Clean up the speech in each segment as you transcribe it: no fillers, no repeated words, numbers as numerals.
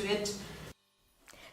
to it.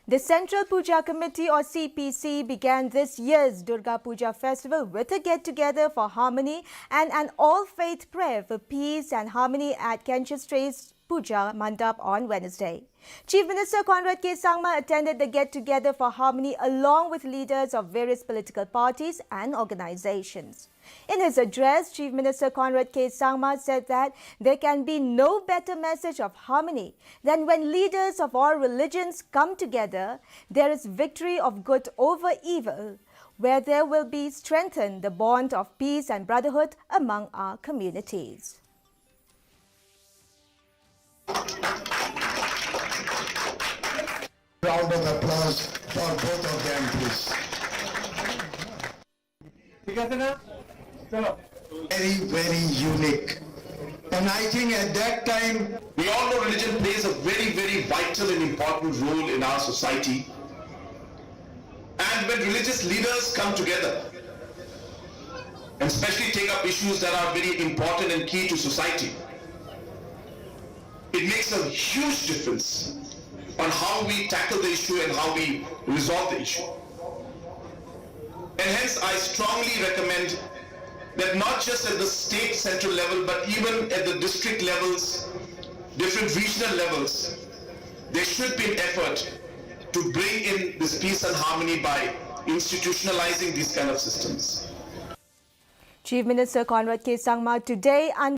The Central Puja Committee or CPC began this year's Durga Puja festival with a get-together for harmony and an all-faith prayer for peace and harmony at Kenchestre's Puja Mandap on Wednesday. Chief Minister Conrad K. Sangma attended the get-together for harmony along with leaders of various political parties and organizations. In his address, Chief Minister Conrad K. Sangma said that there can be no better message of harmony than when leaders of all religions come together, there is victory of good over evil, where there will be strengthened the bond of peace and brotherhood among our communities. Round of applause for both of them, please. Very, very unique. And I think at that time, we all know religion plays a very, very vital and important role in our society. And when religious leaders come together, and especially take up issues that are very important and key to society, it makes a huge difference on how we tackle the issue and how we resolve the issue. And hence I strongly recommend that not just at the state central level, but even at the district levels, different regional levels, there should be an effort to bring in this peace and harmony by institutionalizing these kind of systems. Chief Minister Conrad K. Sangma today